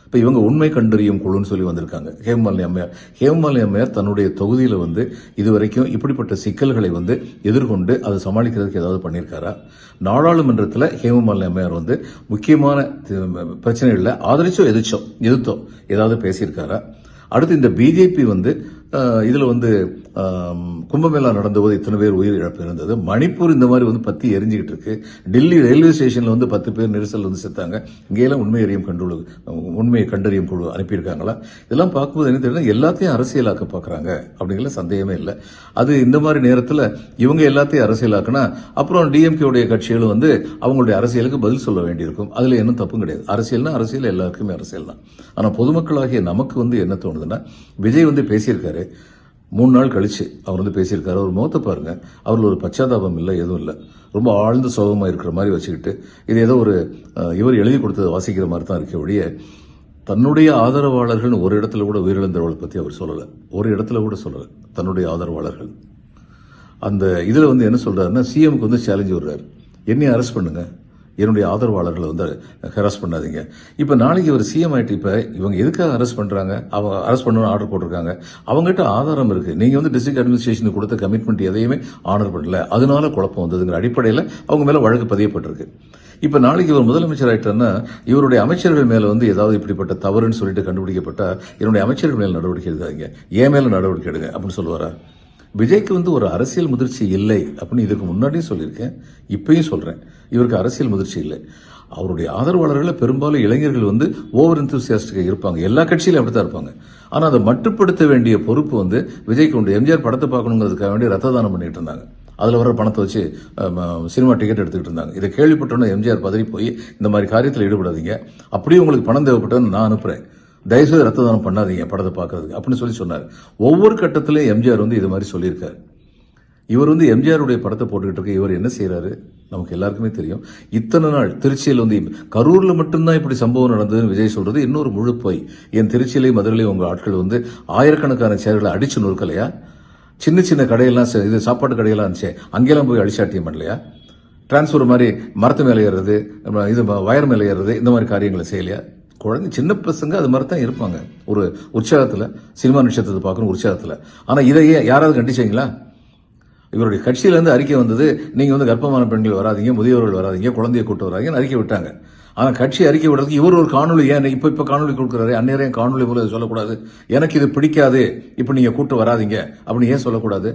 இப்ப இவங்க உண்மை கண்டறியும் குழுன்னு சொல்லி வந்திருக்காங்க. ஹேமமாலினி அம்மையார் தன்னுடைய தொகுதியில இதுவரைக்கும் இப்படிப்பட்ட சிக்கல்களை எதிர்கொண்டு அதை சமாளிக்கிறதுக்கு ஏதாவது பண்ணியிருக்காரா? நாடாளுமன்றத்தில் ஹேமமாலினி அம்மையார் முக்கியமான பிரச்சனைகள்ல ஆதரிச்சோ எதிர்த்தோ ஏதாவது பேசியிருக்காரா? அடுத்து இந்த பிஜேபி இதுல கும்பமேளா நடந்தபோது இத்தனை பேர் உயிரிழப்பு இருந்தது. மணிப்பூர் இந்த மாதிரி பத்தி எரிஞ்சுக்கிட்டு இருக்கு. டெல்லி ரயில்வே ஸ்டேஷன்ல 10 பேர் நெரிசல் செத்தாங்க. இங்கெல்லாம் உண்மையை கண்டறியும் குழு அனுப்பியிருக்காங்களா? இதெல்லாம் பார்க்கும்போது என்ன தெரியும், எல்லாத்தையும் அரசியலாக்க பாக்குறாங்க அப்படிங்கிற சந்தேகமே இல்லை. அது இந்த மாதிரி நேரத்தில் இவங்க எல்லாத்தையும் அரசியலாக்குனா அப்புறம் டிஎம்கே உடைய கட்சிகளும் அவங்களுடைய அரசியலுக்கு பதில் சொல்ல வேண்டியிருக்கும். அதுல என்ன தப்பும் கிடையாது. அரசியல்னா அரசியல், எல்லாருக்குமே அரசியல் தான். ஆனா பொதுமக்களாகிய நமக்கு என்ன தோணுதுன்னா, விஜய் பேசியிருக்காரு. 3 நாள் கழிச்சு அவர் பேசியிருக்காரு. அவர் முகத்தை பாருங்க, அவர்கள் ஒரு பச்சாதாபம் இல்லை, எதுவும் இல்லை. ரொம்ப ஆழ்ந்த சோகமா இருக்கிற மாதிரி வச்சுக்கிட்டு இது ஏதோ இவர் எழுதி கொடுத்ததை வாசிக்கிற மாதிரி தான் இருக்க ஒழிய தன்னுடைய ஆதரவாளர்கள் ஒரு இடத்துல கூட உயிரிழந்தவர்களை பத்தி அவர் சொல்லல. ஒரு இடத்துல கூட சொல்லல தன்னுடைய ஆதரவாளர்கள். அந்த இதுல என்ன சொல்றாருன்னா, சிஎம்க்கு சேலஞ்சு விடுறாரு, என்னைய அரெஸ்ட் பண்ணுங்க, என்னுடைய ஆதரவாளர்களை ஹராஸ் பண்ணாதீங்க. இப்ப நாளைக்கு ஒரு சிஎம் ஆயிட்டு இப்ப இவங்க எதுக்காக அரெஸ்ட் பண்றாங்க? அவங்க அரெஸ்ட் பண்ணணும்னு ஆர்டர் போட்டிருக்காங்க. அவங்ககிட்ட ஆதாரம் இருக்கு. நீங்க டிஸ்ட்ரிக்ட் அட்மினிஸ்ட்ரேஷனுக்கு கொடுத்த கமிட்மெண்ட் எதையுமே ஆனர் பண்ணல, அதனால குழப்பம் வந்ததுங்கிற அடிப்படையில் அவங்க மேல வழக்கு பதியப்பட்டிருக்கு. இப்ப நாளைக்கு இவர் முதலமைச்சர் ஆயிட்டாருன்னா இவருடைய அமைச்சர்கள் மேல ஏதாவது இப்படிப்பட்ட தவறுன்னு சொல்லிட்டு கண்டுபிடிக்கப்பட்டா என்னுடைய அமைச்சர்கள் மேல நடவடிக்கை எடுக்காதீங்க, என் மேல நடவடிக்கை எடுங்க அப்படின்னு சொல்லுவாரா? விஜய்க்கு ஒரு அரசியல் முதிர்ச்சி இல்லை அப்படின்னு இதுக்கு முன்னாடியும் சொல்லியிருக்கேன், இப்பயும் சொல்றேன். இவருக்கு அரசியல் முதிர்ச்சி இல்லை. அவருடைய ஆதரவாளர்கள் பெரும்பாலும் இளைஞர்கள் ஓவர் எந்தூசியாஸ்டிக்கா இருப்பாங்க. எல்லா கட்சியிலும் அப்படித்தான் இருப்பாங்க. ஆனா அதை மட்டுப்படுத்த வேண்டிய பொறுப்பு விஜய்க்கு உண்டு. எம்ஜிஆர் படத்தை பார்க்கணுங்கிறதுக்காக வேண்டி ரத்த தானம் பண்ணிட்டு இருந்தாங்க. அதுல வர பணத்தை வச்சு சினிமா டிக்கெட் எடுத்துக்கிட்டு இருந்தாங்க. இதை கேள்விப்பட்டோன்னு எம்ஜிஆர் பதறி போய் இந்த மாதிரி காரியத்தில் ஈடுபடாதீங்க, அப்படியே உங்களுக்கு பணம் தேவைப்பட்டதுன்னு நான் அனுப்புறேன், தயவுசெய்து ரத்த தானம் பண்ணாதீங்க படத்தை பார்க்கறதுக்கு அப்படின்னு சொல்லி சொன்னார். ஒவ்வொரு கட்டத்திலையும் எம்ஜிஆர் இது மாதிரி சொல்லியிருக்காரு. இவர் எம்ஜிஆருடைய படத்தை போட்டுக்கிட்டு இருக்க இவர் என்ன செய்யறாரு நமக்கு எல்லாருக்குமே தெரியும். இத்தனை நாள் திருச்சியில் கரூர்ல மட்டும்தான் இப்படி சம்பவம் நடந்ததுன்னு விஜய் சொல்றது இன்னொரு முழு போய். என் திருச்சியிலையும் மதுரையிலையும் உங்க ஆட்கள் ஆயிரக்கணக்கான சேர்களை அடிச்சு நொறுக்கலையா? சின்ன சின்ன கடையெல்லாம் இது சாப்பாட்டு கடையெல்லாம் இருந்துச்சு, அங்கெல்லாம் போய் அடிச்சாட்டியம் பண்ணலையா? டிரான்ஸ்பர் மாதிரி மரத்து மேலே ஏறுறது, இது வயர் மேலே ஏறுறது, இந்த மாதிரி காரியங்களை செய்யலையா? குழந்தை சின்ன பசங்க அது மாதிரி தான் இருப்பாங்க, ஒரு உற்சாகத்துல, சினிமா நட்சத்திரத்தை பார்க்கணும் உற்சாகத்துல. ஆனா இதையே யாராவது கண்டிச்சீங்களா? இவருடைய கட்சியில அறிக்கை வந்தது, நீங்க கர்ப்பமான பெண்கள் வராதீங்க, முதியோர்கள் வராதீங்க, குழந்தைய கூட்டு வராதீங்கன்னு அறிக்கை விட்டாங்க. ஆனா கட்சி அறிக்கை விடுறதுக்கு இவர் ஒரு காணொலி, ஏன் இப்ப காணொலி கொடுக்குறாரு, அந்நேரம் காணொலி மூலம் சொல்லக்கூடாது, எனக்கு இது பிடிக்காது, இப்ப நீங்க கூட்டு வராதீங்க அப்படின்னு ஏன் சொல்லக்கூடாது?